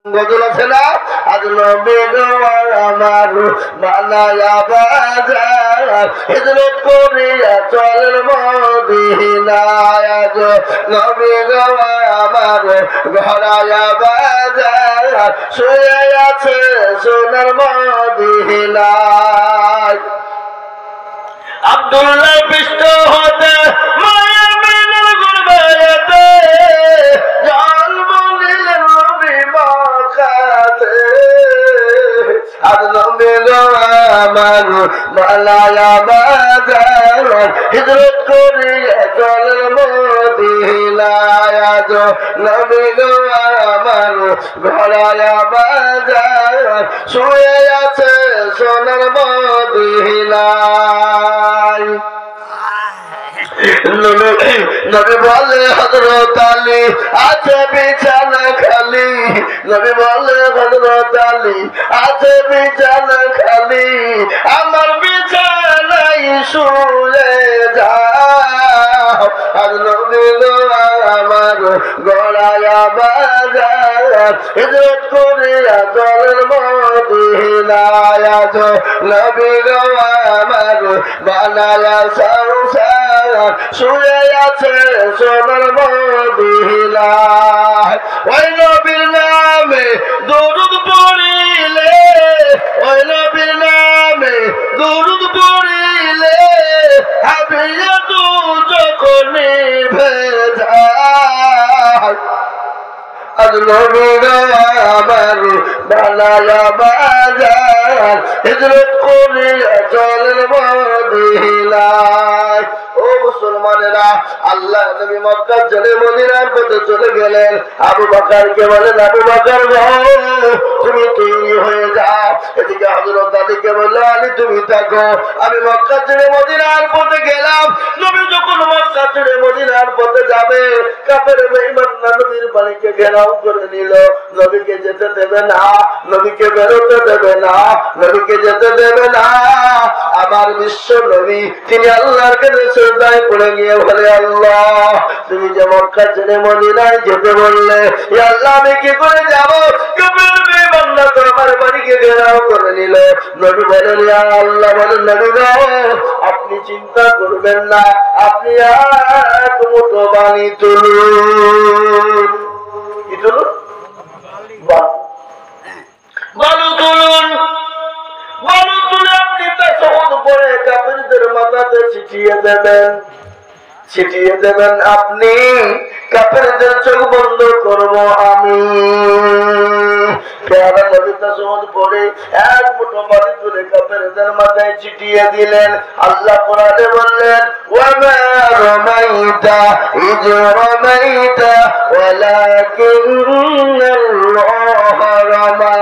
গজল আছে না, আজ নবী গো আমার বানায়া বাজার, হিজরত করিয়া চলেন মদিনায়। আজ নবী গো আমার ঘরায়া বাজার, শুয়ে আছে সোনার মদিনায়। আব্দুল্লাহ পৃষ্ঠ হতে মায়ের মেনের গুরবায়াতে জন্ম নিলেন নবী মক্কাতে। আজ নবী গো আমার বানায়া বাজার, হিজরত করিয়া চলেন মদিনায়। আজ নবী গো আমার ঘরায়া বাজার, শুয়ে আছে সোনার মদিনায়। নবী বলে হযরত আলী আছে বিছানা খালি, নবী বলে হযরত আলী আছে বিছানা খালি, আমার বিছানায় শুয়ে যাও। আর নবী গো আমার গড়ায়া বাজার, হিজরত করিয়া চলেন মদিনায়। আজ নবী গো আমার বানায়া সংসার, শুয়ে আছে সোনার মদিনায়। ওই নবীর নামে দরুদ পড়িলে, ওই নবীর নামে দরুদ পড়িলে, হাবিয়া তু যখন নিভে যায়। আজ নবী গো আমার বানায়া বাজার, হিজরত করিয়া চলেন মদিনায়। ও মুসলমানেরা, আল্লাহ নবী মক্কা ছেড়ে মদিনার পথে চলে গেলেন। আবু বকরকে বলেন, আবু বকর তুমি তৈরি হয়ে যাও। এদিকে হযরত আলীকে বলল, আলী তুমি থাকো, আমি মক্কা ছেড়ে মদিনার পথে গেলাম। নবী যখন মক্কা ছেড়ে মদিনার পথে যাবে, কাফের বেঈমানরা নবীর বাড়িকে ঘেরাও করে নিল। নবীকে যেতে দেবে না, নবীকে বেরোতে দেবে না, নবীকে যেতে দেবে না। আমার বিশ্ব নবী তিনি আল্লাহর কাছে সিজদায় পড়ে গিয়ে বলে, আল্লাহ তুমি যে মক্কা ছেড়ে মদিনায় যেতে বললে, ইয়া আল্লাহ আমি কি করে যাব? কাফের বেঈমানরা তো আমার বাড়িকে ঘেরাও করে নিল। নবী বলেন, ইয়া আল্লাহ বলেন, নবী গো আপনি চিন্তা করবেন না, আপনি এক মুঠো বাণী তুলুন। কি তুলুন? বালু তুলুন। বালু তুলে আপনি তাশাহুদ পড়ে কাফিরদের মাথাতে ছিটিয়ে দেবেন, ছিটিয়ে দেবেন আপনি, কাফিরদের চোখ বন্ধ করব আমি। পেয়ারা নবী তাশাহুদ পড়ে এক মুঠো বালু তুলে কাফিরদের মাথায় ছিটিয়ে দিলেন। আল্লাহ কোরআনে বললেন, ওয়া মা রামাইতা ইয রামাইতা ওয়ালাকিন্নাল্লাহ রামা।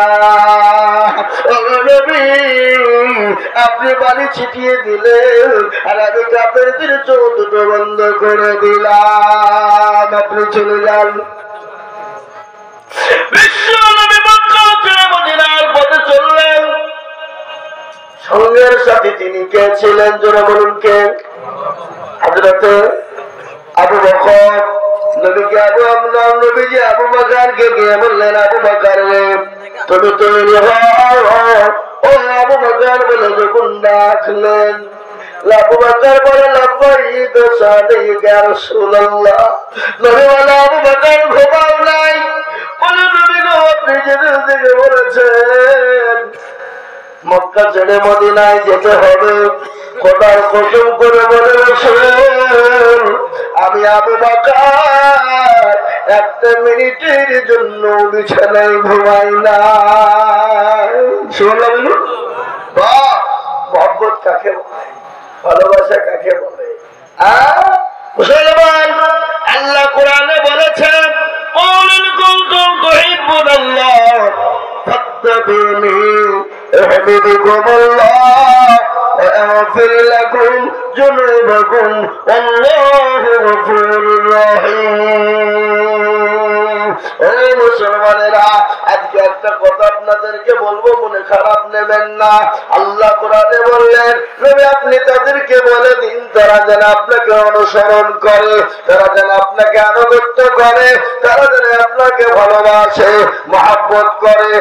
আপনি বালি ছিটিয়ে দিলেন আর আমি কাফেরদের চোখ দুটো বন্ধ করে দিলাম। আপনি চলে যান। বিশ্ব নবী মক্কা ছেড়ে মদিনার পথে চললেন। সঙ্গের সাথে তিনি কে ছিলেন? জোরে বলুন কে? হযরত আবু বকর। নবীকে নবীজি আবু বকরকে গিয়ে বললেন, আবু বকর রে তুমি তৈরি হও। ও আবু বকর বলে যখন ডাকলেন, আবু বকর বলে লাব্বাইক সাদিক ইয়া রাসূলুল্লাহ। নবী বলে, আবু বকর ঘুমাও নাই? বলে নবী গো আপনি যেদিকে বলেছেন মক্কা ছেড়ে মদিনায় যেতে হবে, খোদার কসম করে বলে রাসূল আমি আবু বকর একটা মিনিটের জন্য বিছানায় ঘুমাই না। শুনলাম বাহ, মহব্বত কাকে বলে, ভালোবাসা কাকে বলে? মুসলমান, আল্লাহ কোরআনে বলেছেন, কুল ইন কুনতুম তুহিব্বুনাল্লাহ ফাত্তাবিউনি ইউহিব্বুকুমুল্লাহ ওয়া ইয়াগফির লাকুম যুনুবাকুম ওয়াল্লাহু গফুরুর রহিম। ও মুসলমানেরা, আজকে একটা কথা আপনাদেরকে বলবো, মনে খারাপ নেবেন না। আল্লাহ কোরআনে বললেন, নবী আপনি তাদেরকে বলে দিন তারা যেন আপনাকে অনুসরণ করে, তারা যেন আপনাকে আনুগত্য করে, তারা যেন আপনাকে ভালোবাসে, মহব্বত করে।